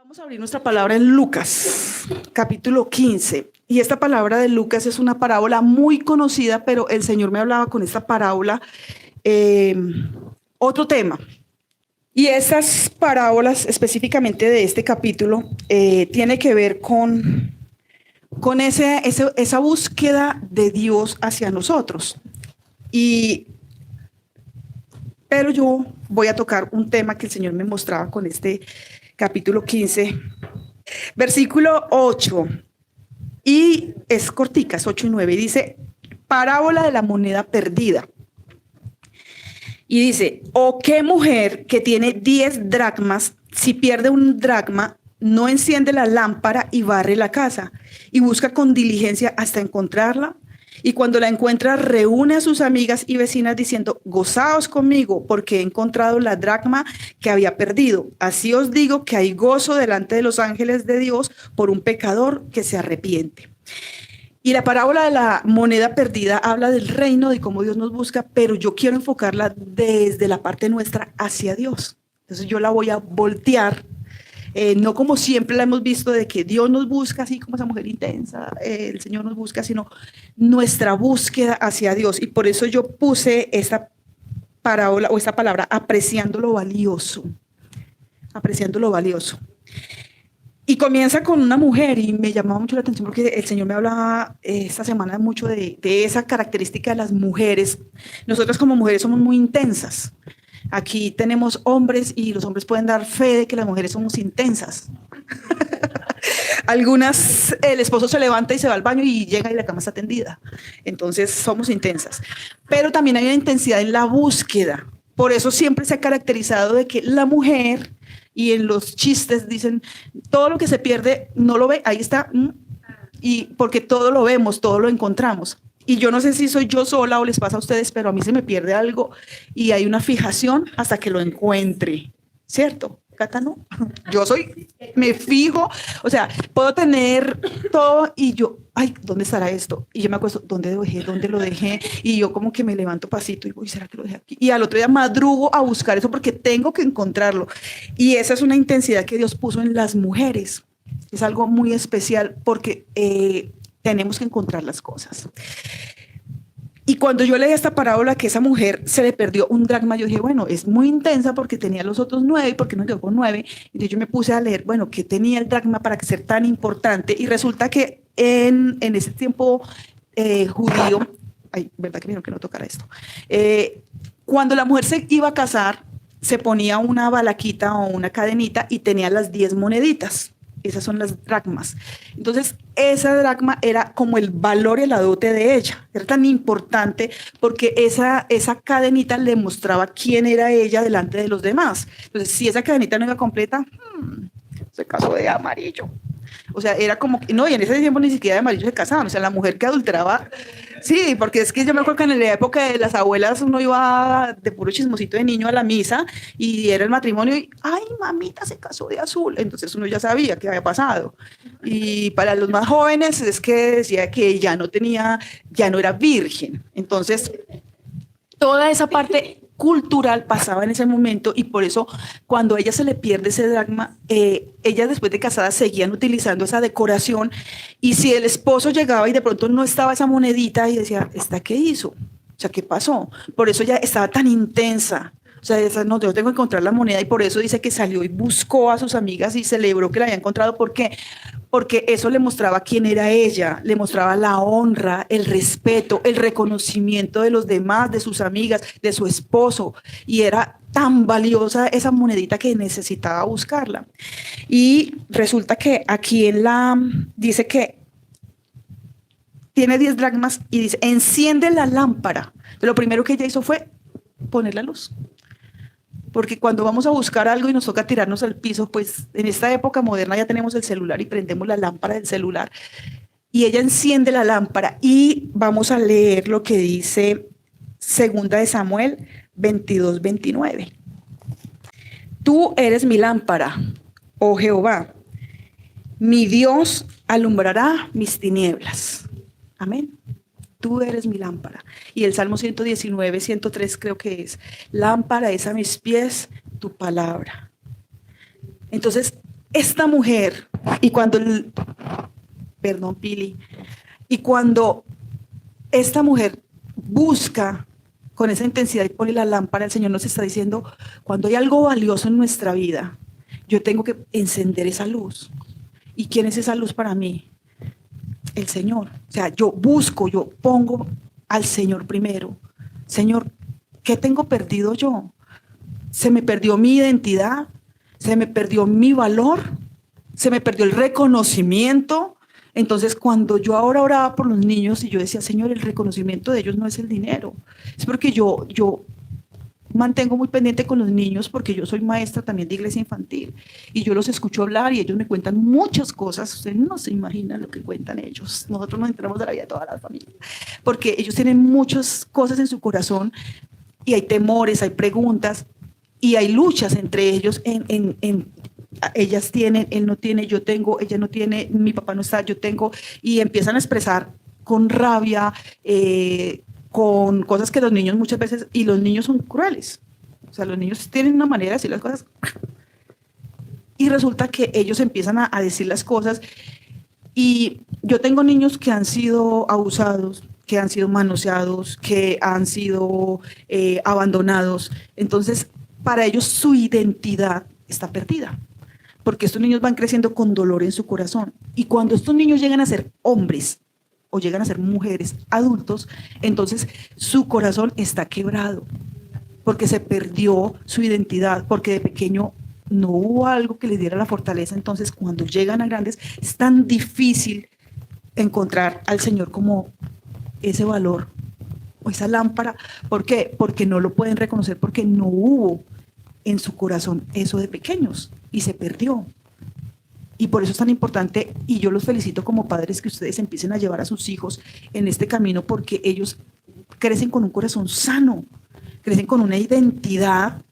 Vamos a abrir nuestra palabra en Lucas, capítulo 15. Y esta palabra de Lucas es una parábola muy conocida, pero el Señor me hablaba con esta parábola otro tema. Y esas parábolas, específicamente de este capítulo, tiene que ver con esa búsqueda de Dios hacia nosotros. Pero yo voy a tocar un tema que el Señor me mostraba con este capítulo 15, versículo 8, y es cortica, es 8 y 9, y dice, parábola de la moneda perdida. Y dice, ¿o qué mujer que tiene 10 dracmas, si pierde un dracma, no enciende la lámpara y barre la casa y busca con diligencia hasta encontrarla? Y cuando la encuentra, reúne a sus amigas y vecinas diciendo, gozaos conmigo porque he encontrado la dracma que había perdido. Así os digo que hay gozo delante de los ángeles de Dios por un pecador que se arrepiente. Y la parábola de la moneda perdida habla del reino, de cómo Dios nos busca, pero yo quiero enfocarla desde la parte nuestra hacia Dios. Entonces yo la voy a voltear. No como siempre la hemos visto de que Dios nos busca así como esa mujer intensa, el Señor nos busca, sino nuestra búsqueda hacia Dios. Y por eso yo puse esta parábola o esta palabra, apreciando lo valioso, apreciando lo valioso. Y comienza con una mujer y me llamaba mucho la atención porque el Señor me hablaba esta semana mucho de esa característica de las mujeres. Nosotras como mujeres somos muy intensas. Aquí tenemos hombres y los hombres pueden dar fe de que las mujeres somos intensas. Algunas, el esposo se levanta y se va al baño y llega y la cama está tendida. Entonces somos intensas. Pero también hay una intensidad en la búsqueda. Por eso siempre se ha caracterizado de que la mujer, y en los chistes dicen, todo lo que se pierde no lo ve, ahí está, y porque todo lo vemos, todo lo encontramos. Y yo no sé si soy yo sola o les pasa a ustedes, pero a mí se me pierde algo y hay una fijación hasta que lo encuentre, ¿cierto? Cata, no. Yo me fijo, o sea, puedo tener todo y yo, ay, ¿dónde estará esto? Y yo me acuerdo, ¿dónde lo dejé? ¿Dónde lo dejé? Y yo como que me levanto pasito y voy, ¿será que lo dejé aquí? Y al otro día madrugo a buscar eso porque tengo que encontrarlo. Y esa es una intensidad que Dios puso en las mujeres. Es algo muy especial porque tenemos que encontrar las cosas. Y cuando yo leí esta parábola que esa mujer se le perdió un dracma, yo dije, bueno, es muy intensa porque tenía los otros 9, ¿por qué no quedó con 9? Entonces yo me puse a leer, bueno, ¿qué tenía el dracma para ser tan importante? Y resulta que en ese tiempo judío, ay, verdad que me dijeron que no tocara esto, cuando la mujer se iba a casar, se ponía una balaquita o una cadenita y tenía las 10 moneditas. Esas son las dracmas. Entonces, esa dracma era como el valor y la dote de ella. Era tan importante porque esa cadenita le mostraba quién era ella delante de los demás. Entonces, si esa cadenita no iba completa, se casó de amarillo. O sea, era como, no, y en ese tiempo ni siquiera de amarillo se casaban. O sea, la mujer que adulteraba, sí, porque es que yo me acuerdo que en la época de las abuelas uno iba de puro chismosito de niño a la misa y era el matrimonio y, ay, mamita se casó de azul. Entonces uno ya sabía qué había pasado. Y para los más jóvenes es que decía que ya no era virgen. Entonces, toda esa parte cultural pasaba en ese momento y por eso cuando a ella se le pierde ese dracma, ellas después de casadas seguían utilizando esa decoración y si el esposo llegaba y de pronto no estaba esa monedita y decía, ¿esta qué hizo? O sea, ¿qué pasó? Por eso ella estaba tan intensa. O sea, no, yo tengo que encontrar la moneda y por eso dice que salió y buscó a sus amigas y celebró que la había encontrado. ¿Por qué? Porque eso le mostraba quién era ella, le mostraba la honra, el respeto, el reconocimiento de los demás, de sus amigas, de su esposo. Y era tan valiosa esa monedita que necesitaba buscarla. Y resulta que aquí dice que tiene 10 dracmas y dice, enciende la lámpara. Lo primero que ella hizo fue poner la luz. Porque cuando vamos a buscar algo y nos toca tirarnos al piso, pues en esta época moderna ya tenemos el celular y prendemos la lámpara del celular. Y ella enciende la lámpara y vamos a leer lo que dice 2 Samuel 22:29. Tú eres mi lámpara, oh Jehová, mi Dios alumbrará mis tinieblas. Amén. Tú eres mi lámpara. Y el Salmo 119, 103 creo que es, lámpara es a mis pies tu palabra. Entonces, esta mujer, y cuando, perdón, Pili, y cuando esta mujer busca con esa intensidad y pone la lámpara, el Señor nos está diciendo, cuando hay algo valioso en nuestra vida, yo tengo que encender esa luz. ¿Y quién es esa luz para mí? El Señor. O sea, yo busco, yo pongo al Señor primero. Señor, ¿qué tengo perdido yo? Se me perdió mi identidad, se me perdió mi valor, se me perdió el reconocimiento. Entonces, cuando yo ahora oraba por los niños y yo decía, Señor, el reconocimiento de ellos no es el dinero, es porque yo mantengo muy pendiente con los niños porque yo soy maestra también de iglesia infantil y yo los escucho hablar y ellos me cuentan muchas cosas. Ustedes no se imaginan lo que cuentan ellos. Nosotros nos enteramos de la vida de todas las familias porque ellos tienen muchas cosas en su corazón y hay temores, hay preguntas y hay luchas entre ellos ellas tienen, él no tiene, yo tengo, ella no tiene, mi papá no está, yo tengo, y empiezan a expresar con rabia, con cosas que los niños muchas veces, y los niños son crueles, o sea, los niños tienen una manera de decir las cosas, y resulta que ellos empiezan a decir las cosas, y yo tengo niños que han sido abusados, que han sido manoseados, que han sido abandonados, entonces para ellos su identidad está perdida, porque estos niños van creciendo con dolor en su corazón, y cuando estos niños llegan a ser hombres, o llegan a ser mujeres, adultos, entonces su corazón está quebrado, porque se perdió su identidad, porque de pequeño no hubo algo que les diera la fortaleza, entonces cuando llegan a grandes es tan difícil encontrar al Señor como ese valor, o esa lámpara. ¿Por qué? Porque no lo pueden reconocer, porque no hubo en su corazón eso de pequeños, y se perdió. Y por eso es tan importante, y yo los felicito como padres, que ustedes empiecen a llevar a sus hijos en este camino, porque ellos crecen con un corazón sano, crecen con una identidad.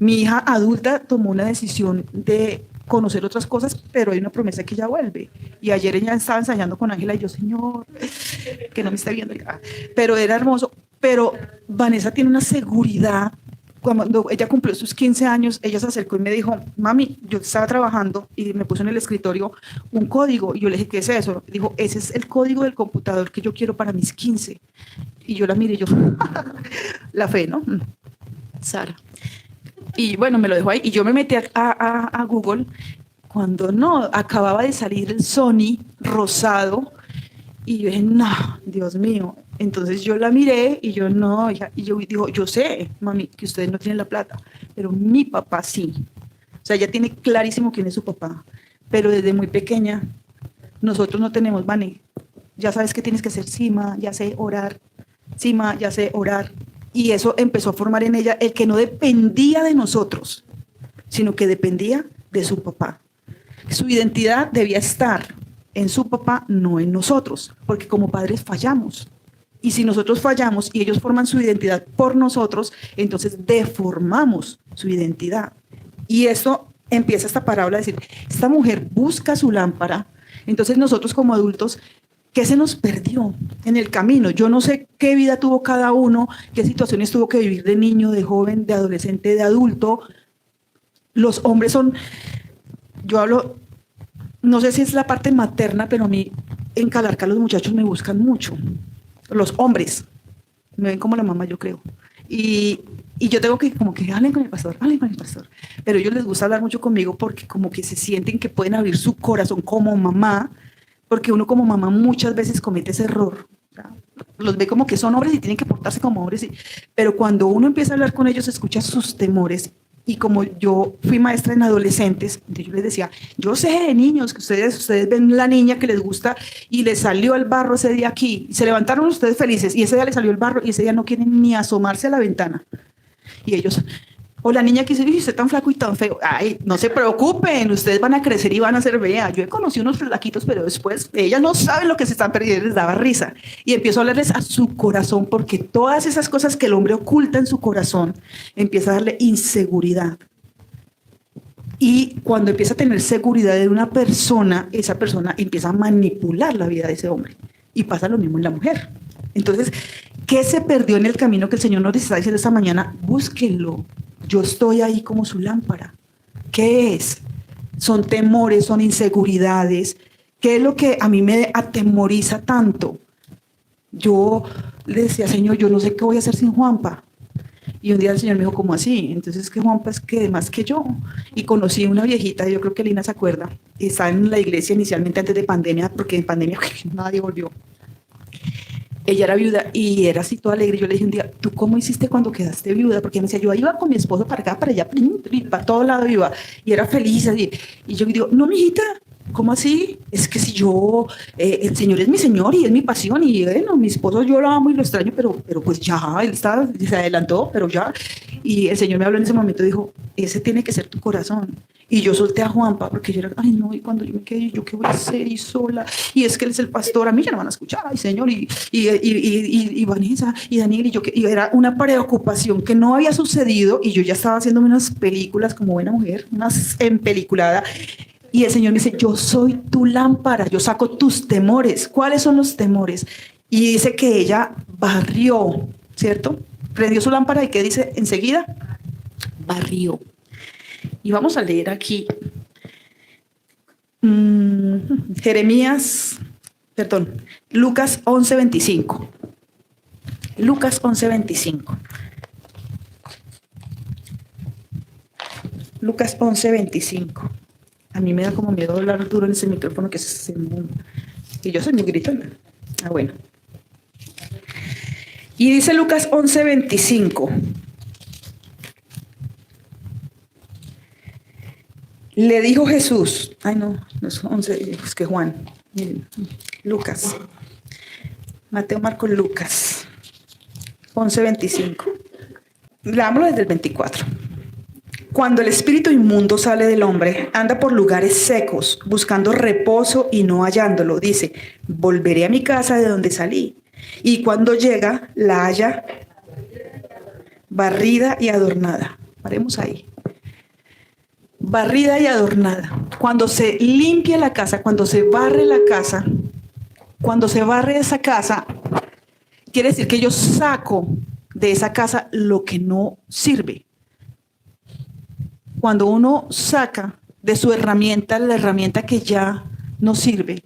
Mi hija adulta tomó una decisión de conocer otras cosas, pero hay una promesa que ya vuelve. Y ayer ella estaba ensayando con Ángela y yo, Señor, que no me está viendo. Pero era hermoso. Pero Vanessa tiene una seguridad. Cuando ella cumplió sus 15 años, ella se acercó y me dijo, mami, yo estaba trabajando y me puso en el escritorio un código. Y yo le dije, ¿qué es eso? Dijo, ese es el código del computador que yo quiero para mis 15. Y yo la miré y yo, la fe, ¿no? Sara. Y bueno, me lo dejó ahí. Y yo me metí a Google cuando no, acababa de salir el Sony rosado. Y yo dije, no, Dios mío. Entonces yo la miré y yo no, hija, y yo digo, yo sé, mami, que ustedes no tienen la plata, pero mi papá sí. O sea, ella tiene clarísimo quién es su papá, pero desde muy pequeña nosotros no tenemos, Vane, ya sabes que tienes que hacer, Sima, ya sé orar, Sima, ya sé orar. Y eso empezó a formar en ella el que no dependía de nosotros, sino que dependía de su papá. Su identidad debía estar en su papá, no en nosotros, porque como padres fallamos. Y si nosotros fallamos y ellos forman su identidad por nosotros, entonces deformamos su identidad. Y esto empieza esta parábola a decir, esta mujer busca su lámpara, entonces nosotros como adultos, ¿qué se nos perdió en el camino? Yo no sé qué vida tuvo cada uno, qué situaciones tuvo que vivir de niño, de joven, de adolescente, de adulto. Los hombres son, yo hablo, no sé si es la parte materna, pero a mí en Calarca los muchachos me buscan mucho. Los hombres me ven como la mamá, yo creo. Y yo tengo que como que hablen con el pastor, hablen con el pastor. Pero a ellos les gusta hablar mucho conmigo porque como que se sienten que pueden abrir su corazón como mamá, porque uno como mamá muchas veces comete ese error. Los ve como que son hombres y tienen que portarse como hombres. Pero cuando uno empieza a hablar con ellos, escucha sus temores. Y como yo fui maestra en adolescentes, yo les decía, yo sé de niños que ustedes ven la niña que les gusta y les salió el barro ese día aquí, y se levantaron ustedes felices y ese día les salió el barro y ese día no quieren ni asomarse a la ventana. Y ellos, o la niña que dice, uy, usted tan flaco y tan feo, ay, no se preocupen, ustedes van a crecer y van a ser vea. Yo he conocido unos flaquitos, pero después ellas no saben lo que se están perdiendo, les daba risa. Y empiezo a hablarles a su corazón, porque todas esas cosas que el hombre oculta en su corazón, empieza a darle inseguridad. Y cuando empieza a tener seguridad de una persona, esa persona empieza a manipular la vida de ese hombre. Y pasa lo mismo en la mujer. Entonces, ¿qué se perdió en el camino que el Señor nos está diciendo esta mañana? Búsquenlo. Yo estoy ahí como su lámpara. ¿Qué es? son temores, son inseguridades. ¿Qué es lo que a mí me atemoriza tanto? Yo le decía, Señor, yo no sé qué voy a hacer sin Juanpa. Y un día el Señor me dijo, ¿cómo así? Entonces, que Juanpa es que más que yo. Y conocí una viejita, yo creo que Lina se acuerda, que estaba en la iglesia inicialmente antes de pandemia, porque en pandemia nadie volvió. Ella era viuda y era así toda alegre. Yo le dije un día, ¿tú cómo hiciste cuando quedaste viuda? Porque me decía, yo iba con mi esposo para acá, para allá, para todo lado iba. Y era feliz. Así. Y yo digo, no, mijita, ¿cómo así? Es que si yo, el Señor es mi Señor y es mi pasión. Y bueno, mi esposo yo lo amo y lo extraño, pero pues ya, él se adelantó, pero ya. Y el Señor me habló en ese momento y dijo, ese tiene que ser tu corazón. Y yo solté a Juanpa porque yo era, ay no, y cuando yo me quedé, ¿yo qué voy a hacer? Y sola, y es que él es el pastor, a mí ya no van a escuchar, ay Señor, y Vanessa, y Daniel, y era una preocupación que no había sucedido, y yo ya estaba haciendo unas películas como buena mujer, unas empeliculada, y el Señor me dice, yo soy tu lámpara, yo saco tus temores. ¿Cuáles son los temores? Y dice que ella barrió, ¿cierto? Prendió su lámpara y ¿qué dice enseguida? Barrió. Y vamos a leer aquí Lucas 11:25. Lucas 11:25. Lucas 11:25. A mí me da como miedo hablar duro en ese micrófono que yo soy muy gritona. Ah, bueno. Y dice Lucas 11:25. Le dijo Jesús, ay no es 11, es que Juan, miren, Lucas, Mateo, Marcos, Lucas, 11:25. Leámoslo desde el 24. Cuando el espíritu inmundo sale del hombre, anda por lugares secos, buscando reposo y no hallándolo. Dice, volveré a mi casa de donde salí. Y cuando llega, la halla barrida y adornada. Paremos ahí. Barrida y adornada. Cuando se limpia la casa, cuando se barre la casa, cuando se barre esa casa, quiere decir que yo saco de esa casa lo que no sirve. Cuando uno saca de su herramienta la herramienta que ya no sirve,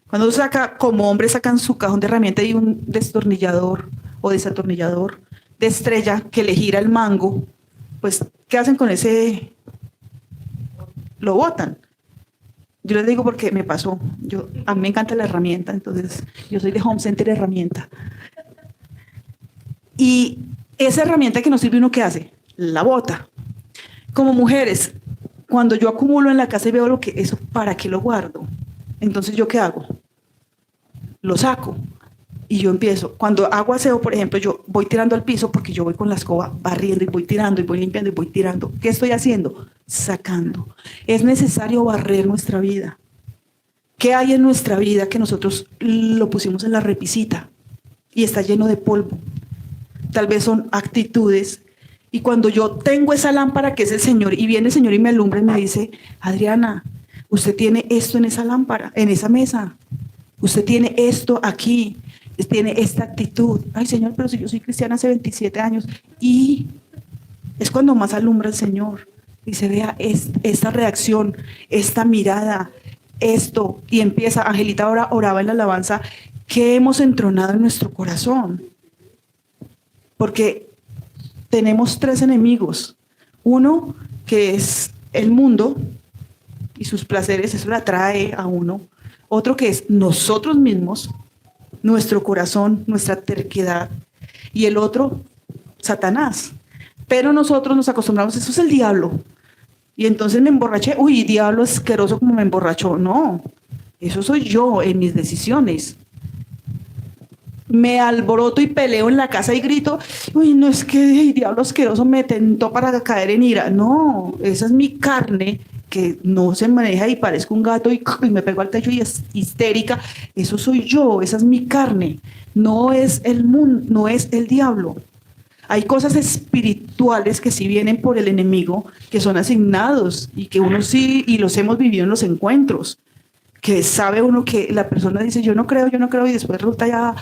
cuando uno saca, como hombre sacan su cajón de herramientas y un destornillador o desatornillador de estrella que le gira el mango, pues, ¿qué hacen con ese? Lo botan. Yo les digo porque me pasó. A mí me encanta la herramienta, entonces yo soy de Home Center herramienta. Y esa herramienta que no sirve, ¿uno qué hace? La bota. Como mujeres, cuando yo acumulo en la casa y veo lo que eso, ¿para qué lo guardo? Entonces, ¿yo qué hago? Lo saco. Y yo empiezo, cuando hago aseo, por ejemplo, yo voy tirando al piso porque yo voy con la escoba barriendo y voy tirando y voy limpiando y voy tirando. ¿Qué estoy haciendo? Sacando. Es necesario barrer nuestra vida. ¿Qué hay en nuestra vida que nosotros lo pusimos en la repisita y está lleno de polvo? Tal vez son actitudes. Y cuando yo tengo esa lámpara que es el Señor y viene el Señor y me alumbra y me dice, Adriana, usted tiene esto en esa lámpara, en esa mesa. Usted tiene esto aquí. Tiene esta actitud. Ay, Señor, pero si yo soy cristiana hace 27 años. Y es cuando más alumbra el Señor. Y se vea esta reacción, esta mirada, esto. Y empieza, Angelita ahora oraba en la alabanza, que hemos entronado en nuestro corazón. Porque tenemos 3 enemigos. Uno, que es el mundo y sus placeres, eso le atrae a uno. Otro que es nosotros mismos, nuestro corazón, nuestra terquedad, y el otro, Satanás. Pero nosotros nos acostumbramos, eso es el diablo. Y entonces me emborraché, uy, diablo asqueroso como me emborrachó. No, eso soy yo en mis decisiones. Me alboroto y peleo en la casa y grito, uy, no es que el diablo asqueroso me tentó para caer en ira. No, esa es mi carne que no se maneja y parezco un gato y me pego al techo y es histérica. Eso soy yo, esa es mi carne. No es el mundo, no es el diablo. Hay cosas espirituales que sí vienen por el enemigo, que son asignados y que uno sí, y los hemos vivido en los encuentros, que sabe uno que la persona dice yo no creo, y después resulta ya,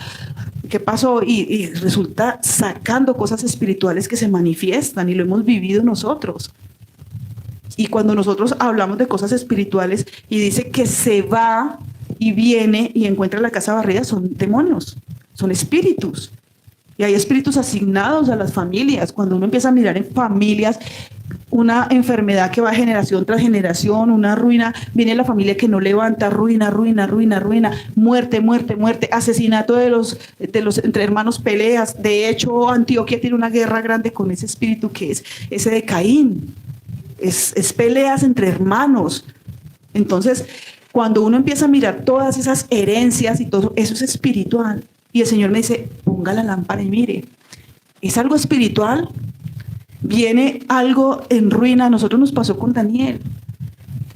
¿qué pasó? Y resulta sacando cosas espirituales que se manifiestan y lo hemos vivido nosotros. Y cuando nosotros hablamos de cosas espirituales y dice que se va y viene y encuentra la casa barrida, son demonios, son espíritus. Y hay espíritus asignados a las familias. Cuando uno empieza a mirar en familias, una enfermedad que va generación tras generación, una ruina, viene la familia que no levanta, ruina, ruina, ruina, ruina, muerte, muerte, muerte, asesinato de los entre hermanos, peleas. De hecho, Antioquia tiene una guerra grande con ese espíritu que es ese de Caín. Es peleas entre hermanos. Entonces, cuando uno empieza a mirar todas esas herencias y todo, eso es espiritual. Y el Señor me dice, ponga la lámpara y mire. ¿Es algo espiritual? Viene algo en ruina. A nosotros nos pasó con Daniel.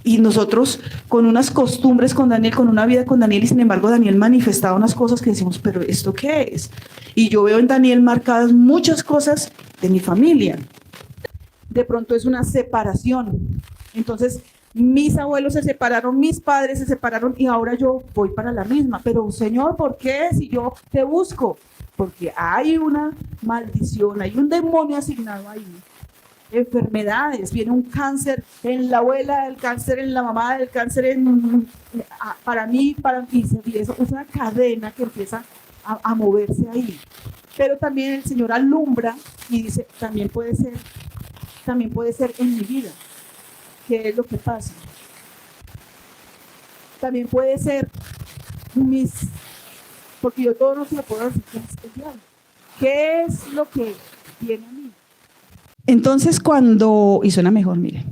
Y nosotros con unas costumbres con Daniel, con una vida con Daniel, y sin embargo Daniel manifestaba unas cosas que decimos, pero ¿esto qué es? Y yo veo en Daniel marcadas muchas cosas de mi familia. De pronto es una separación. Entonces, mis abuelos se separaron, mis padres se separaron y ahora yo voy para la misma. Pero, Señor, ¿por qué? Si yo te busco. Porque hay una maldición, hay un demonio asignado ahí. Enfermedades, viene un cáncer en la abuela, el cáncer en la mamá, el cáncer para mí, y eso es una cadena que empieza a moverse ahí. Pero también el Señor alumbra y dice, también puede ser en mi vida. ¿Qué es lo que pasa? También puede ser porque yo todo no se lo puedo decir que es especial. ¿Qué es lo que viene a mí? Entonces y suena mejor, mire.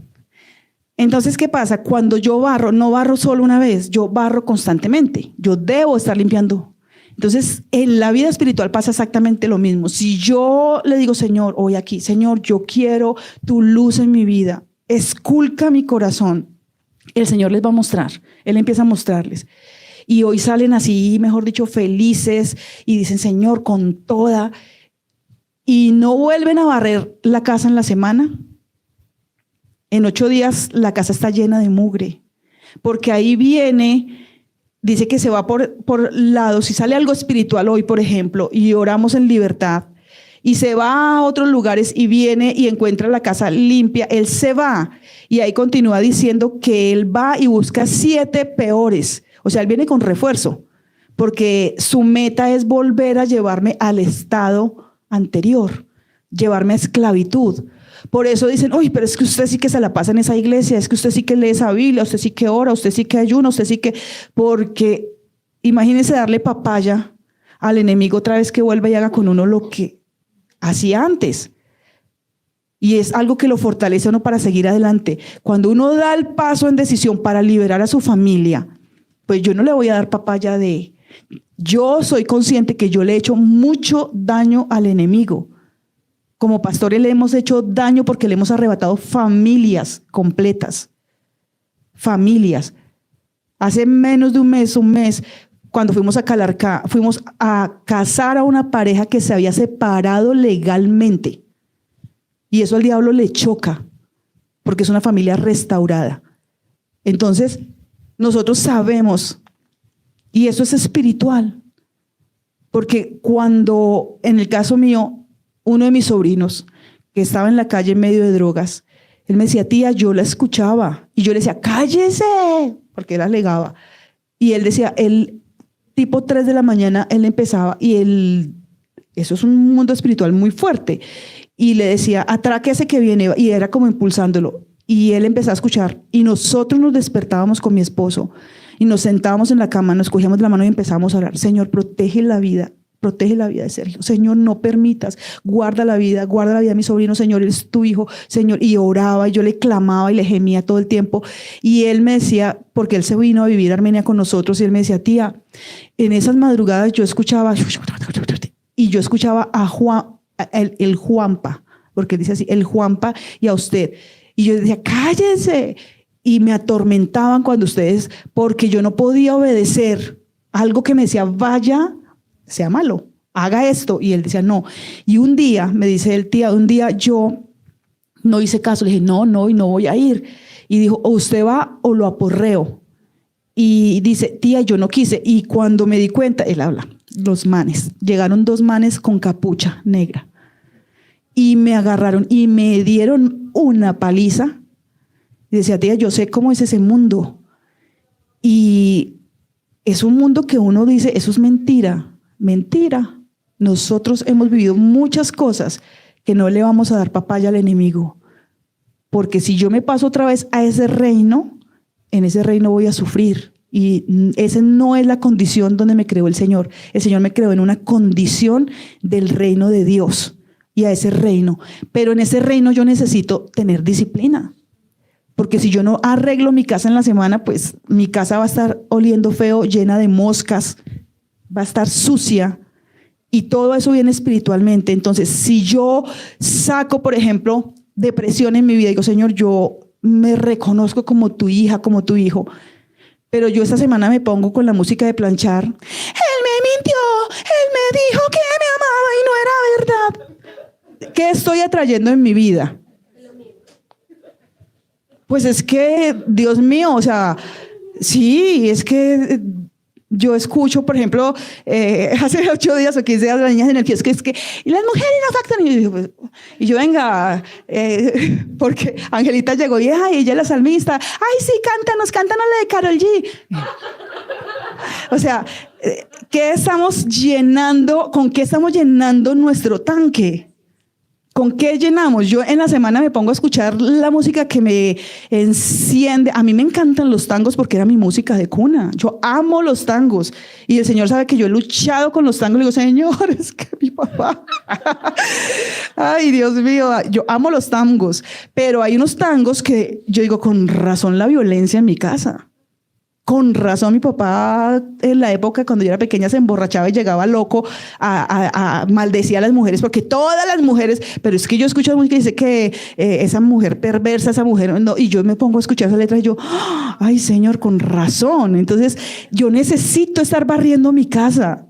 Entonces, ¿qué pasa? Cuando yo barro, no barro solo una vez, yo barro constantemente. Yo debo estar limpiando. Entonces, en la vida espiritual pasa exactamente lo mismo. Si yo le digo, Señor, hoy aquí, Señor, yo quiero tu luz en mi vida, esculca mi corazón, el Señor les va a mostrar. Él empieza a mostrarles. Y hoy salen así, mejor dicho, felices y dicen, Señor, con toda. Y no vuelven a barrer la casa en la semana. En 8 días la casa está llena de mugre. Porque ahí viene, dice que se va por lados. Si sale algo espiritual hoy, por ejemplo, y oramos en libertad, y se va a otros lugares y viene y encuentra la casa limpia, él se va. Y ahí continúa diciendo que él va y busca 7 peores. O sea, él viene con refuerzo, porque su meta es volver a llevarme al estado anterior, llevarme a esclavitud. Por eso dicen, uy, pero es que usted sí que se la pasa en esa iglesia, es que usted sí que lee esa Biblia, usted sí que ora, usted sí que ayuna, usted sí que... Porque imagínense darle papaya al enemigo otra vez que vuelva y haga con uno lo que hacía antes. Y es algo que lo fortalece a uno para seguir adelante. Cuando uno da el paso en decisión para liberar a su familia, pues yo no le voy a dar papaya yo soy consciente que yo le he hecho mucho daño al enemigo. Como pastores le hemos hecho daño porque le hemos arrebatado familias completas. Familias. Hace menos de un mes, cuando fuimos a Calarcá, fuimos a casar a una pareja que se había separado legalmente. Y eso al diablo le choca, porque es una familia restaurada. Entonces, nosotros sabemos, y eso es espiritual, porque cuando, en el caso mío, uno de mis sobrinos, que estaba en la calle en medio de drogas, él me decía, tía, yo la escuchaba, y yo le decía, cállese, porque él alegaba, y él decía, tipo 3 de la mañana, él empezaba, eso es un mundo espiritual muy fuerte, y le decía, atraque a ese que viene, y era como impulsándolo, y él empezó a escuchar, y nosotros nos despertábamos con mi esposo, y nos sentábamos en la cama, nos cogíamos de la mano y empezábamos a orar, Señor, protege la vida de Sergio, Señor, no permitas, guarda la vida de mi sobrino, Señor, él es tu hijo, Señor, y oraba, y yo le clamaba y le gemía todo el tiempo, y él me decía, porque él se vino a vivir a Armenia con nosotros, y él me decía, tía, en esas madrugadas yo escuchaba, y yo escuchaba a Juan, el Juanpa, porque él dice así, el Juanpa, y a usted, y yo decía, cállense, y me atormentaban cuando ustedes, porque yo no podía obedecer algo que me decía, vaya, sea malo, haga esto, y él decía no, y un día, me dice el tía, un día yo no hice caso, le dije no, y no voy a ir, y dijo, o usted va o lo aporreo, y dice, tía, yo no quise, y cuando me di cuenta, él habla, los manes, llegaron 2 manes con capucha negra, y me agarraron, y me dieron una paliza, Y decía, tía, yo sé cómo es ese mundo. Y es un mundo que uno dice, eso es mentira. Mentira. Nosotros hemos vivido muchas cosas que no le vamos a dar papaya al enemigo. Porque si yo me paso otra vez a ese reino, en ese reino voy a sufrir. Y esa no es la condición donde me creó el Señor. El Señor me creó en una condición del reino de Dios y a ese reino. Pero en ese reino yo necesito tener disciplina. Porque si yo no arreglo mi casa en la semana, pues mi casa va a estar oliendo feo, llena de moscas, va a estar sucia. Y todo eso viene espiritualmente. Entonces, si yo saco, por ejemplo, depresión en mi vida, digo, Señor, yo me reconozco como tu hija, como tu hijo, pero yo esta semana me pongo con la música de planchar. Él me mintió, él me dijo que me amaba y no era verdad. ¿Qué estoy atrayendo en mi vida? Pues es que, Dios mío, o sea, sí, es que yo escucho, por ejemplo, hace 8 días o 15 días las niñas en el kiosco, es que, y las mujeres no factan. Y yo, pues, venga, porque Angelita llegó vieja y ella es la salmista. Ay, sí, cántanos la de Karol G. O sea, ¿qué estamos llenando? ¿Con qué estamos llenando nuestro tanque? ¿Con qué llenamos? Yo en la semana me pongo a escuchar la música que me enciende. A mí me encantan los tangos porque era mi música de cuna. Yo amo los tangos. Y el Señor sabe que yo he luchado con los tangos. Le digo, Señor, es que mi papá. Ay, Dios mío, yo amo los tangos. Pero hay unos tangos que yo digo, con razón la violencia en mi casa. Con razón mi papá en la época cuando yo era pequeña se emborrachaba y llegaba loco a maldecir a las mujeres, porque todas las mujeres, pero es que yo escucho música y dice que esa mujer perversa, esa mujer, no, y yo me pongo a escuchar esa letra y yo, ay Señor, con razón. Entonces yo necesito estar barriendo mi casa,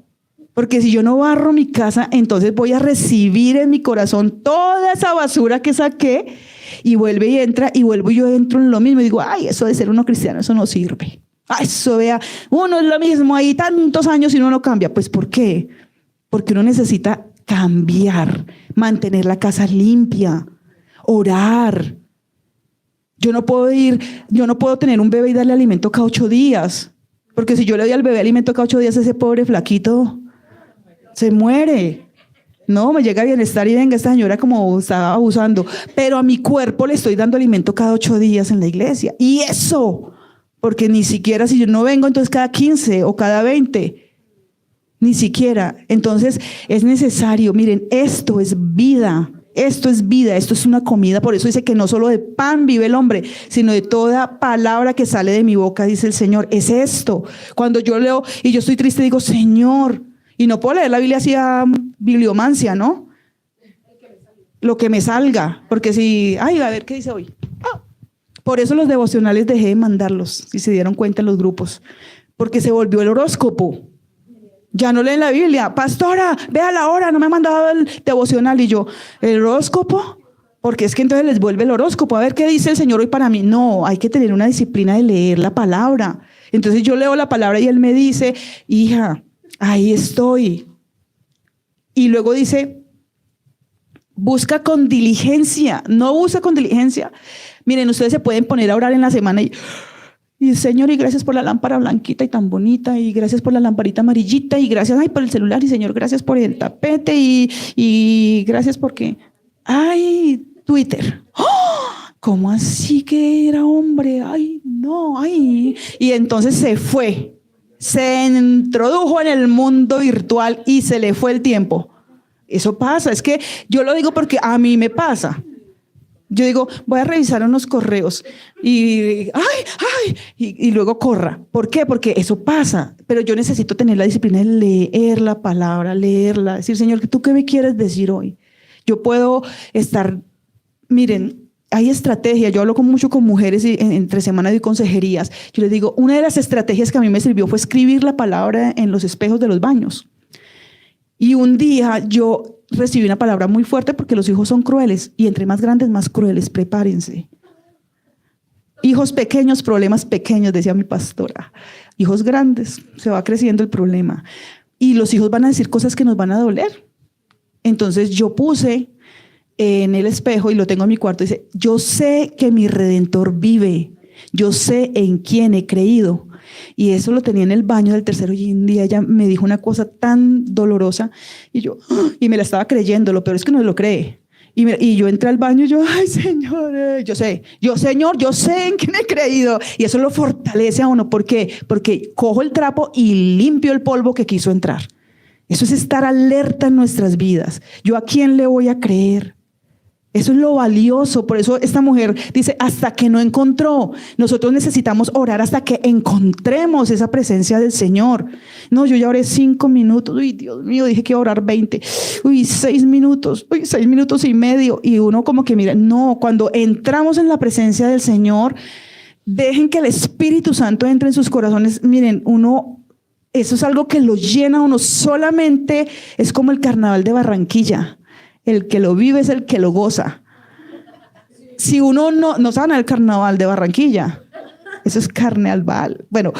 porque si yo no barro mi casa, entonces voy a recibir en mi corazón toda esa basura que saqué y vuelve y entra y vuelvo y yo entro en lo mismo y digo, ay, eso de ser uno cristiano, eso no sirve. Eso, vea, uno es lo mismo ahí tantos años y uno no cambia. Pues ¿por qué? Porque uno necesita cambiar, mantener la casa limpia, orar. Yo no puedo tener un bebé y darle alimento cada 8 días, porque si yo le doy al bebé alimento cada 8 días, ese pobre flaquito se muere. No, me llega bienestar y venga, esta señora como estaba abusando, pero a mi cuerpo le estoy dando alimento cada 8 días en la iglesia. Y eso, porque ni siquiera si yo no vengo, entonces cada 15 o cada 20, ni siquiera. Entonces es necesario, miren, esto es vida, esto es una comida. Por eso dice que no solo de pan vive el hombre, sino de toda palabra que sale de mi boca, dice el Señor. Es esto. Cuando yo leo y yo estoy triste, digo, Señor, y no puedo leer la Biblia así a bibliomancia, ¿no? Lo que me salga, porque si, ay, a ver qué dice hoy. Por eso los devocionales dejé de mandarlos, si se dieron cuenta en los grupos, porque se volvió el horóscopo. Ya no leen la Biblia. Pastora, vea la hora, no me ha mandado el devocional. Y yo, ¿el horóscopo? Porque es que entonces les vuelve el horóscopo. A ver qué dice el Señor hoy para mí. No, hay que tener una disciplina de leer la palabra. Entonces yo leo la palabra y Él me dice, hija, ahí estoy. Y luego dice, busca con diligencia. No busca con diligencia. Miren, ustedes se pueden poner a orar en la semana y Señor, y gracias por la lámpara blanquita y tan bonita, y gracias por la lamparita amarillita, y gracias, ay, por el celular, y Señor, gracias por el tapete, y gracias porque, ay, Twitter. ¡Oh! ¿Cómo así que era hombre? Ay, no, ay. Y entonces se introdujo en el mundo virtual y se le fue el tiempo. Eso pasa, es que yo lo digo porque a mí me pasa. Yo digo, voy a revisar unos correos y luego corra. ¿Por qué? Porque eso pasa. Pero yo necesito tener la disciplina de leer la palabra, leerla, decir, Señor, ¿tú qué me quieres decir hoy? Yo puedo estar, miren, hay estrategias. Yo hablo mucho con mujeres y entre semana doy consejerías. Yo les digo, una de las estrategias que a mí me sirvió fue escribir la palabra en los espejos de los baños. Y un día yo recibí una palabra muy fuerte porque los hijos son crueles y entre más grandes, más crueles, prepárense. Hijos pequeños, problemas pequeños, decía mi pastora. Hijos grandes, se va creciendo el problema. Y los hijos van a decir cosas que nos van a doler. Entonces yo puse en el espejo y lo tengo en mi cuarto. Dice, yo sé que mi Redentor vive. Yo sé en quién he creído. Y eso lo tenía en el baño del tercero y un día ella me dijo una cosa tan dolorosa y yo, y me la estaba creyendo, lo peor es que no lo cree. Y yo entré al baño y yo, ay Señor, Señor, yo sé en quién he creído. Y eso lo fortalece a uno. ¿Por qué? Porque cojo el trapo y limpio el polvo que quiso entrar. Eso es estar alerta en nuestras vidas. ¿Yo a quién le voy a creer? Eso es lo valioso. Por eso esta mujer dice, hasta que no encontró. Nosotros necesitamos orar hasta que encontremos esa presencia del Señor. No, yo ya oré 5 minutos. Uy, Dios mío, dije que iba a orar 20. Uy, 6 minutos. Uy, 6 minutos y medio. Y uno como que mira, no, cuando entramos en la presencia del Señor, dejen que el Espíritu Santo entre en sus corazones. Miren, eso es algo que lo llena a uno. Solamente es como el carnaval de Barranquilla. El que lo vive es el que lo goza. Si uno no sabe el carnaval de Barranquilla, eso es carnaval. Bueno,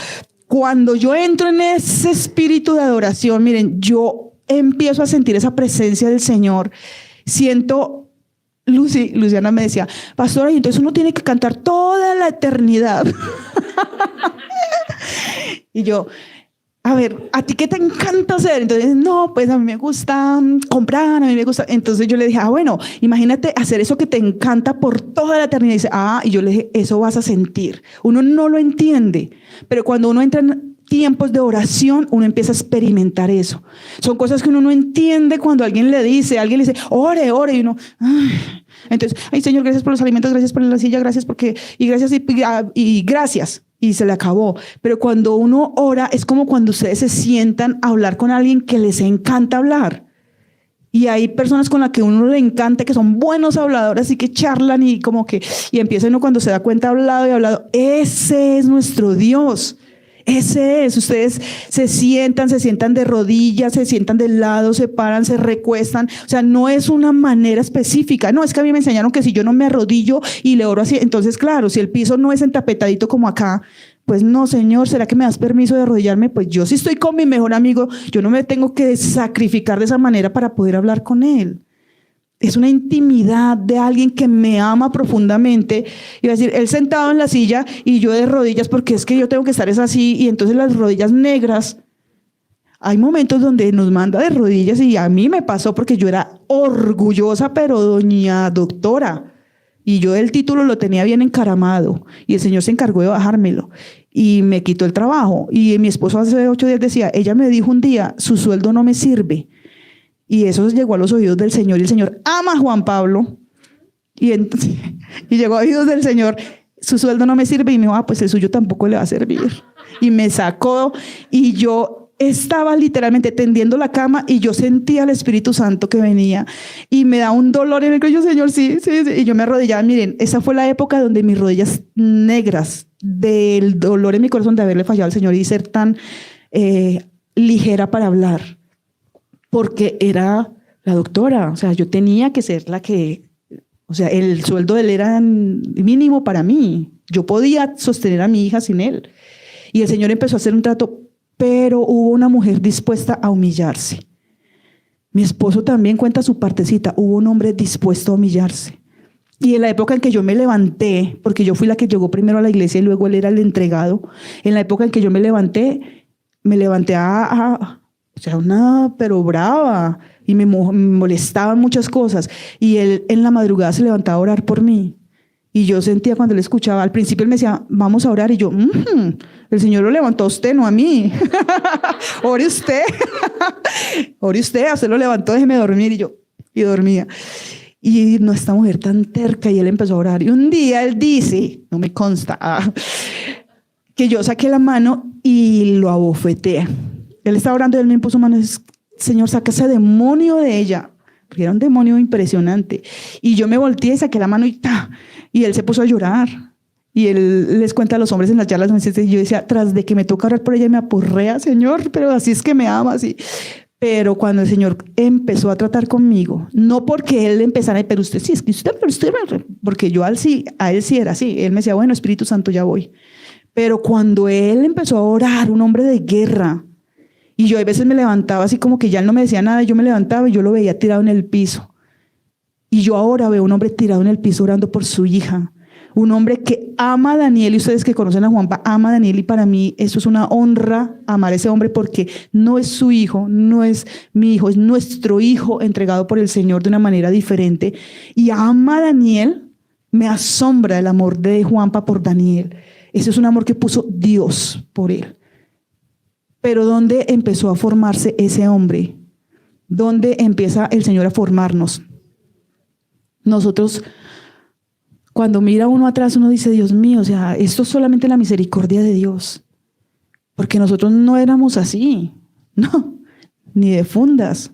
cuando yo entro en ese espíritu de adoración, miren, yo empiezo a sentir esa presencia del Señor. Siento, Luciana me decía, pastora, y entonces uno tiene que cantar toda la eternidad. Y yo, a ver, ¿a ti qué te encanta hacer? Entonces, no, pues a mí me gusta comprar, a mí me gusta. Entonces yo le dije, bueno, imagínate hacer eso que te encanta por toda la eternidad. Y dice, y yo le dije, eso vas a sentir. Uno no lo entiende, pero cuando uno entra en tiempos de oración, uno empieza a experimentar eso. Son cosas que uno no entiende cuando alguien le dice, ore, y uno, entonces, ay Señor, gracias por los alimentos, gracias por la silla, gracias porque, y gracias y gracias. Y se le acabó. Pero cuando uno ora, es como cuando ustedes se sientan a hablar con alguien que les encanta hablar. Y hay personas con las que uno le encanta, que son buenos habladores y que charlan y empieza uno cuando se da cuenta hablado y hablado. Ese es nuestro Dios. Ese es. Ustedes se sientan de rodillas, se sientan de lado, se paran, se recuestan. O sea, no es una manera específica. No, es que a mí me enseñaron que si yo no me arrodillo y le oro así, entonces claro, si el piso no es entapetadito como acá, pues no, Señor, ¿será que me das permiso de arrodillarme? Pues yo sí estoy con mi mejor amigo, yo no me tengo que sacrificar de esa manera para poder hablar con él. Es una intimidad de alguien que me ama profundamente. Y va a decir, él sentado en la silla y yo de rodillas, porque es que yo tengo que estar así, y entonces las rodillas negras. Hay momentos donde nos manda de rodillas y a mí me pasó porque yo era orgullosa, pero doña doctora. Y yo el título lo tenía bien encaramado y el Señor se encargó de bajármelo y me quitó el trabajo. Y mi esposo hace 8 días decía, ella me dijo un día, su sueldo no me sirve. Y eso llegó a los oídos del Señor y el Señor ama a Juan Pablo y llegó a oídos del Señor, su sueldo no me sirve, y me dijo, pues el suyo tampoco le va a servir. Y me sacó y yo estaba literalmente tendiendo la cama y yo sentía al Espíritu Santo que venía y me da un dolor en el cuello, Señor, sí, y yo me arrodillaba. Miren, esa fue la época donde mis rodillas negras del dolor en mi corazón de haberle fallado al Señor y ser tan ligera para hablar. Porque era la doctora, o sea, yo tenía que ser la que, o sea, el sueldo de él era mínimo para mí. Yo podía sostener a mi hija sin él. Y el Señor empezó a hacer un trato, pero hubo una mujer dispuesta a humillarse. Mi esposo también cuenta su partecita, hubo un hombre dispuesto a humillarse. Y en la época en que yo me levanté, porque yo fui la que llegó primero a la iglesia y luego él era el entregado, en la época en que yo me levanté o sea, pero brava, y me molestaban muchas cosas. Y él en la madrugada se levantaba a orar por mí. Y yo sentía cuando él escuchaba, al principio él me decía, vamos a orar. Y yo, el Señor lo levantó a usted, no a mí. Ore usted. Ore usted, a usted lo levantó, déjeme dormir. Y dormía. Y no, esta mujer tan terca, y él empezó a orar. Y un día él dice, no me consta, que yo saqué la mano y lo abofeteé. Él estaba orando y él me impuso manos, Señor, saca ese demonio de ella, porque era un demonio impresionante. Y yo me volteé y saqué la mano y él se puso a llorar. Y él les cuenta a los hombres en las charlas, y yo decía, tras de que me toca orar por ella, me apurrea, Señor, pero así es que me ama, así. Pero cuando el Señor empezó a tratar conmigo, no porque él empezara, pero usted sí, es que usted, porque yo a él sí era así. Él me decía, bueno, Espíritu Santo, ya voy. Pero cuando él empezó a orar, un hombre de guerra, y yo a veces me levantaba así como que ya él no me decía nada, yo me levantaba y yo lo veía tirado en el piso. Y yo ahora veo un hombre tirado en el piso orando por su hija. Un hombre que ama a Daniel, y ustedes que conocen a Juanpa, ama a Daniel, y para mí eso es una honra, amar a ese hombre, porque no es su hijo, no es mi hijo, es nuestro hijo entregado por el Señor de una manera diferente. Y ama a Daniel, me asombra el amor de Juanpa por Daniel. Ese es un amor que puso Dios por él. Pero ¿dónde empezó a formarse ese hombre? ¿Dónde empieza el Señor a formarnos? Nosotros, cuando mira uno atrás, uno dice, Dios mío, o sea, esto es solamente la misericordia de Dios. Porque nosotros no éramos así, no, ni de fundas.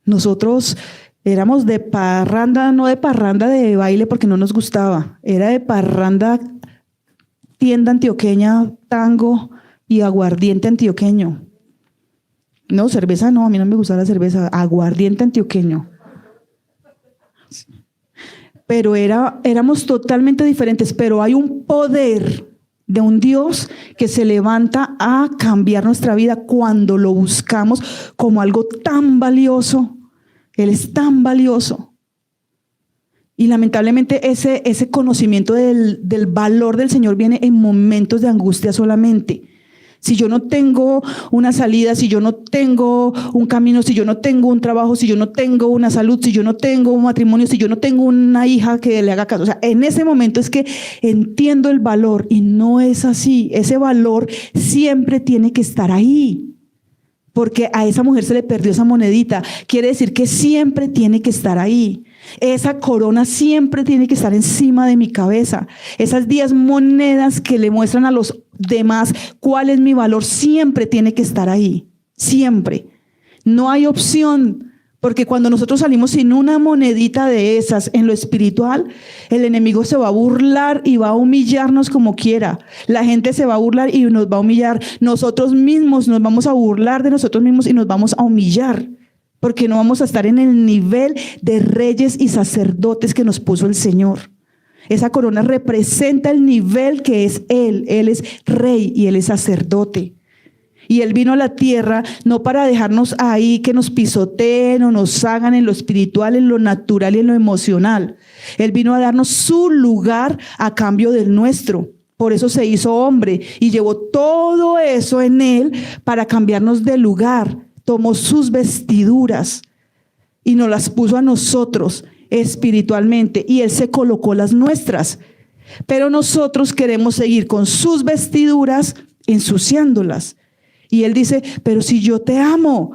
Nosotros éramos de parranda, no de parranda de baile porque no nos gustaba. Era de parranda, tienda antioqueña, tango y aguardiente antioqueño. No, cerveza no, a mí no me gusta la cerveza, aguardiente antioqueño. Pero éramos totalmente diferentes, pero hay un poder de un Dios que se levanta a cambiar nuestra vida cuando lo buscamos como algo tan valioso. Él es tan valioso. Y lamentablemente ese conocimiento del valor del Señor viene en momentos de angustia solamente. Si yo no tengo una salida, si yo no tengo un camino, si yo no tengo un trabajo, si yo no tengo una salud, si yo no tengo un matrimonio, si yo no tengo una hija que le haga caso. O sea, en ese momento es que entiendo el valor y no es así. Ese valor siempre tiene que estar ahí. Porque a esa mujer se le perdió esa monedita. Quiere decir que siempre tiene que estar ahí. Esa corona siempre tiene que estar encima de mi cabeza. Esas 10 monedas que le muestran a los demás cuál es mi valor, siempre tiene que estar ahí. Siempre. No hay opción. Porque cuando nosotros salimos sin una monedita de esas en lo espiritual, el enemigo se va a burlar y va a humillarnos como quiera. La gente se va a burlar y nos va a humillar. Nosotros mismos nos vamos a burlar de nosotros mismos y nos vamos a humillar. Porque no vamos a estar en el nivel de reyes y sacerdotes que nos puso el Señor. Esa corona representa el nivel que es Él. Él es rey y Él es sacerdote. Y Él vino a la tierra no para dejarnos ahí que nos pisoteen o nos hagan en lo espiritual, en lo natural y en lo emocional. Él vino a darnos su lugar a cambio del nuestro. Por eso se hizo hombre y llevó todo eso en Él para cambiarnos de lugar. Tomó sus vestiduras y nos las puso a nosotros espiritualmente y Él se colocó las nuestras. Pero nosotros queremos seguir con sus vestiduras ensuciándolas. Y Él dice, pero si yo te amo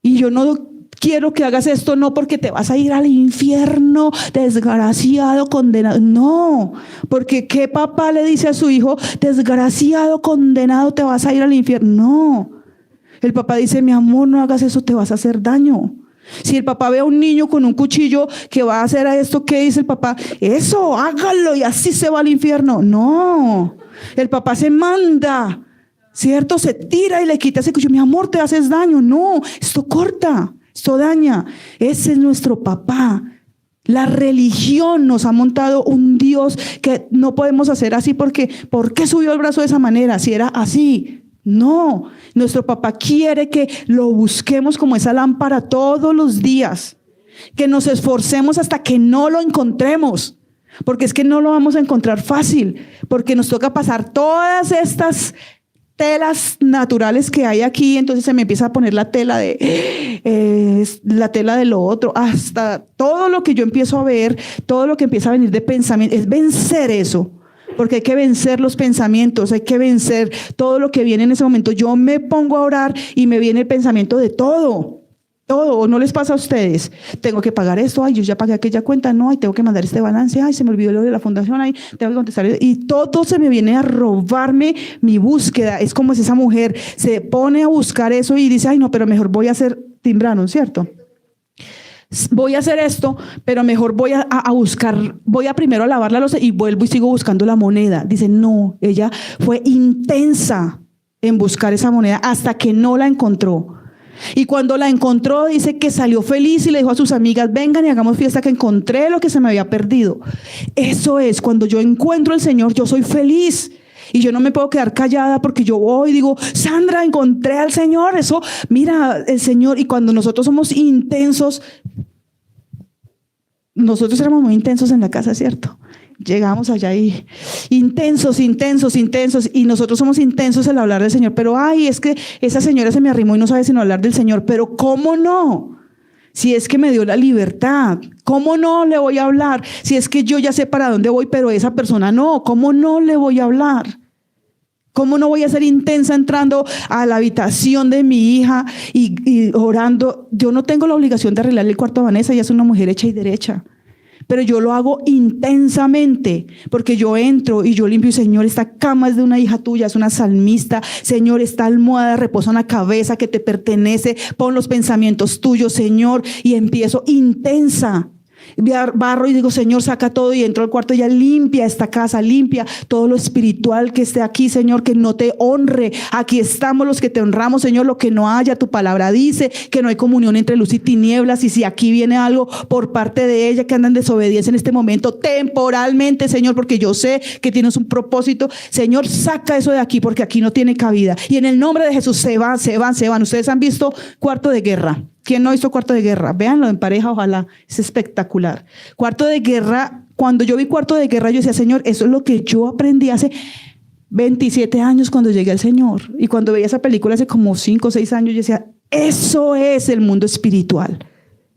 y yo no quiero que hagas esto, no porque te vas a ir al infierno, desgraciado, condenado. No, porque ¿qué papá le dice a su hijo, desgraciado, condenado, te vas a ir al infierno? No, el papá dice, mi amor, no hagas eso, te vas a hacer daño. Si el papá ve a un niño con un cuchillo que va a hacer esto, ¿qué dice el papá? Eso, hágalo y así se va al infierno. No, el papá se manda. ¿Cierto? Se tira y le quita ese cuchillo. Mi amor, te haces daño. No, esto corta, esto daña. Ese es nuestro papá. La religión nos ha montado un Dios que no podemos hacer así porque ¿por qué subió el brazo de esa manera? Si era así. No, nuestro papá quiere que lo busquemos como esa lámpara todos los días. Que nos esforcemos hasta que no lo encontremos. Porque es que no lo vamos a encontrar fácil. Porque nos toca pasar todas estas telas naturales que hay aquí, entonces se me empieza a poner la tela de lo otro, hasta todo lo que yo empiezo a ver, todo lo que empieza a venir de pensamiento, es vencer eso, porque hay que vencer los pensamientos, hay que vencer todo lo que viene en ese momento. Yo me pongo a orar y me viene el pensamiento de todo, ¿o no les pasa a ustedes? Tengo que pagar esto, ay, yo ya pagué aquella cuenta, no, ay, tengo que mandar este balance, ay, se me olvidó lo de la fundación, ay, tengo que contestar, y todo se me viene a robarme mi búsqueda. Es como si esa mujer se pone a buscar eso y dice, ay, no, pero mejor voy a hacer timbrano, ¿cierto? Voy a hacer esto, pero mejor voy a buscar, voy a primero a lavar la loza y vuelvo y sigo buscando la moneda. Dice, no, ella fue intensa en buscar esa moneda hasta que no la encontró. Y cuando la encontró, dice que salió feliz y le dijo a sus amigas, vengan y hagamos fiesta que encontré lo que se me había perdido. Eso es, cuando yo encuentro al Señor, yo soy feliz. Y yo no me puedo quedar callada porque yo voy y digo, Sandra, encontré al Señor. Eso, mira, el Señor. Y cuando nosotros somos intensos, nosotros éramos muy intensos en la casa, ¿cierto? Llegamos allá y intensos, y nosotros somos intensos al hablar del Señor, pero ay, es que esa señora se me arrimó y no sabe sino hablar del Señor, pero ¿cómo no? Si es que me dio la libertad, ¿cómo no le voy a hablar? Si es que yo ya sé para dónde voy, pero esa persona no, ¿cómo no le voy a hablar? ¿Cómo no voy a ser intensa entrando a la habitación de mi hija y orando? Yo no tengo la obligación de arreglarle el cuarto a Vanessa, ella es una mujer hecha y derecha. Pero yo lo hago intensamente, porque yo entro y yo limpio, y Señor, esta cama es de una hija tuya, es una salmista. Señor, esta almohada reposa en la cabeza que te pertenece, pon los pensamientos tuyos, Señor, y empiezo intensa. Barro y digo, Señor, saca todo, y entro al cuarto, ya limpia esta casa, limpia todo lo espiritual que esté aquí, Señor, que no te honre. Aquí estamos los que te honramos, Señor. Lo que no haya, tu palabra dice que no hay comunión entre luz y tinieblas, y si aquí viene algo por parte de ella que anda en desobediencia en este momento, temporalmente, Señor, porque yo sé que tienes un propósito, Señor, saca eso de aquí, porque aquí no tiene cabida, y en el nombre de Jesús se van. Ustedes han visto Cuarto de Guerra. ¿Quién no ha visto Cuarto de Guerra? Véanlo en pareja, ojalá. Es espectacular. Cuarto de Guerra, cuando yo vi Cuarto de Guerra, yo decía, Señor, eso es lo que yo aprendí hace 27 años cuando llegué al Señor. Y cuando veía esa película hace como 5 o 6 años, yo decía, eso es el mundo espiritual.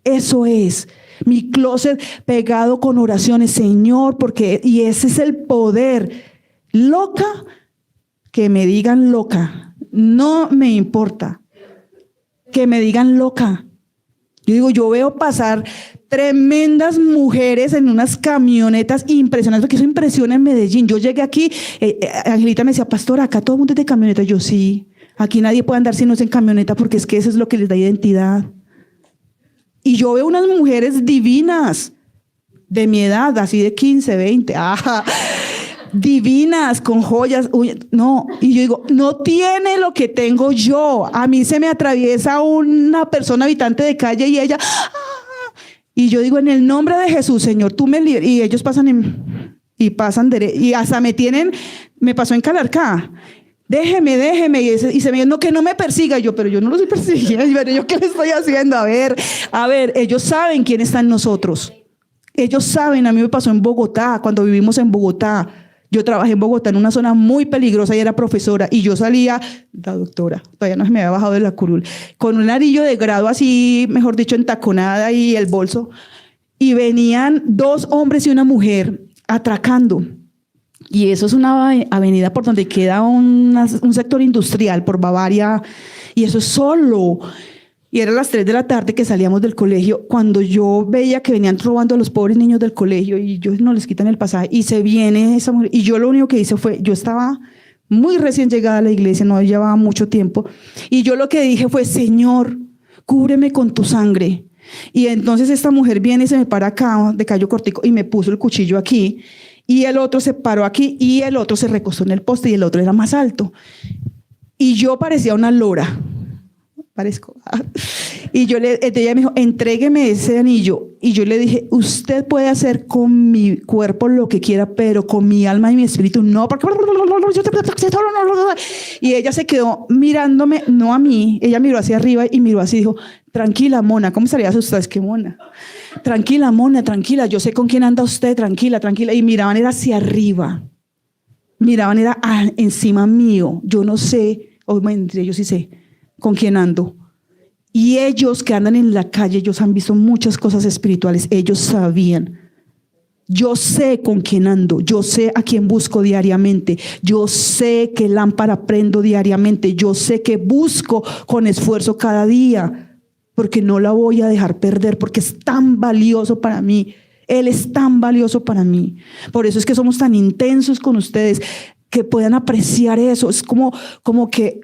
Eso es. Mi closet pegado con oraciones, Señor, porque, y ese es el poder. Loca, que me digan loca, no me importa. Que me digan loca. Yo digo, yo veo pasar tremendas mujeres en unas camionetas impresionantes, porque eso impresiona en Medellín. Yo llegué aquí, Angelita me decía, pastora, acá todo el mundo es de camioneta. Yo sí, aquí nadie puede andar si no es en camioneta, porque es que eso es lo que les da identidad. Y yo veo unas mujeres divinas, de mi edad, así de 15, 20, divinas, con joyas, no, y yo digo, no tiene lo que tengo yo. A mí se me atraviesa una persona habitante de calle y ella, y yo digo, en el nombre de Jesús, Señor, tú me liberas. Y ellos pasan y hasta me pasó en Calarcá. Déjeme, y se me dice, no, que no me persiga. Yo, pero yo no lo estoy persiguiendo, pero yo, ¿qué le estoy haciendo? A ver, ellos saben quién está en nosotros. Ellos saben. A mí me pasó en Bogotá, cuando vivimos en Bogotá. Yo trabajé en Bogotá en una zona muy peligrosa y era profesora, y yo salía, la doctora, todavía no se me había bajado de la curul, con un anillo de grado así, mejor dicho, entaconada, y el bolso, y venían 2 hombres y una mujer atracando. Y eso es una avenida por donde queda un sector industrial, por Bavaria, y eso es solo. Y eran las 3 de la tarde que salíamos del colegio, cuando yo veía que venían robando a los pobres niños del colegio, y yo, no les quitan el pasaje, y se viene esa mujer. Y yo lo único que hice fue, yo estaba muy recién llegada a la iglesia, no llevaba mucho tiempo, y yo lo que dije fue, Señor, cúbreme con tu sangre. Y entonces esta mujer viene y se me para acá, de callo cortico, y me puso el cuchillo aquí, y el otro se paró aquí, y el otro se recostó en el poste, y el otro era más alto. Y yo parecía una lora. Parezco. Y ella me dijo, entrégueme ese anillo. Y yo le dije, usted puede hacer con mi cuerpo lo que quiera, pero con mi alma y mi espíritu no, porque y ella se quedó mirándome, no a mí, ella miró hacia arriba y miró así y dijo, tranquila, mona. ¿Cómo estaría asustada? Es que mona. Tranquila, mona, tranquila, yo sé con quién anda usted, tranquila. Y miraban era hacia arriba, miraban era encima mío. Yo no sé, o entre yo sí sé con quién ando. Y ellos que andan en la calle, ellos han visto muchas cosas espirituales, ellos sabían. Yo sé con quién ando, yo sé a quién busco diariamente, yo sé qué lámpara prendo diariamente, yo sé que busco con esfuerzo cada día, porque no la voy a dejar perder, porque es tan valioso para mí. Él es tan valioso para mí. Por eso es que somos tan intensos con ustedes, que puedan apreciar eso. Es como que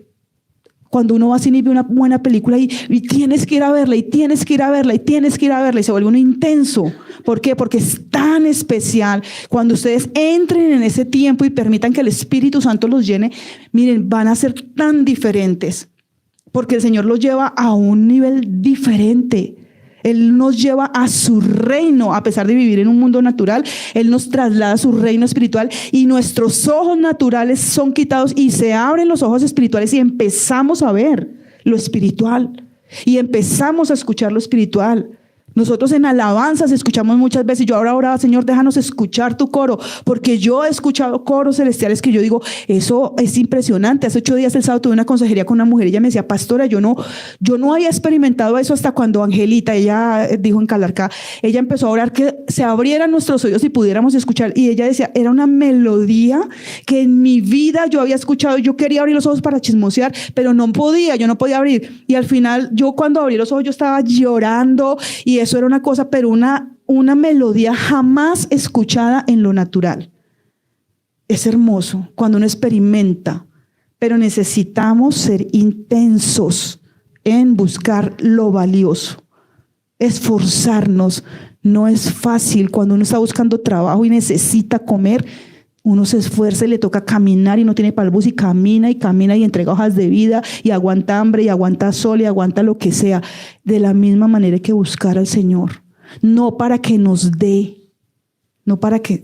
cuando uno va a cine y ve una buena película y tienes que ir a verla, y tienes que ir a verla, y tienes que ir a verla, y se vuelve uno intenso. ¿Por qué? Porque es tan especial. Cuando ustedes entren en ese tiempo y permitan que el Espíritu Santo los llene, miren, van a ser tan diferentes, porque el Señor los lleva a un nivel diferente. Él nos lleva a su reino, a pesar de vivir en un mundo natural. Él nos traslada a su reino espiritual, y nuestros ojos naturales son quitados y se abren los ojos espirituales, y empezamos a ver lo espiritual y empezamos a escuchar lo espiritual. Nosotros en alabanzas escuchamos muchas veces, yo ahora oraba, Señor, déjanos escuchar tu coro, porque yo he escuchado coros celestiales que yo digo, eso es impresionante. Hace 8 días el sábado tuve una consejería con una mujer y ella me decía, pastora, yo no había experimentado eso hasta cuando Angelita, ella dijo en Calarcá, ella empezó a orar que se abrieran nuestros oídos y pudiéramos escuchar, y ella decía, era una melodía que en mi vida yo había escuchado. Yo quería abrir los ojos para chismosear, pero no podía, yo no podía abrir, y al final yo cuando abrí los ojos yo estaba llorando, y eso era una cosa, pero una melodía jamás escuchada en lo natural. Es hermoso cuando uno experimenta, pero necesitamos ser intensos en buscar lo valioso, esforzarnos. No es fácil cuando uno está buscando trabajo y necesita comer. Uno se esfuerza y le toca caminar y no tiene para el bus y camina y entrega hojas de vida y aguanta hambre y aguanta sol y aguanta lo que sea. De la misma manera hay que buscar al Señor, no para que nos dé,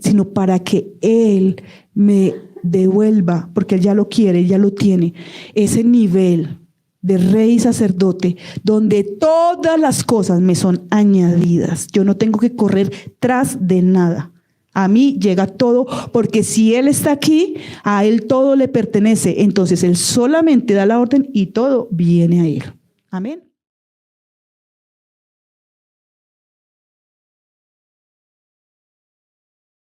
sino para que Él me devuelva, porque Él ya lo quiere, Él ya lo tiene. Ese nivel de rey y sacerdote, donde todas las cosas me son añadidas. Yo no tengo que correr tras de nada. A mí llega todo, porque si Él está aquí, a Él todo le pertenece. Entonces Él solamente da la orden y todo viene a Él. Amén.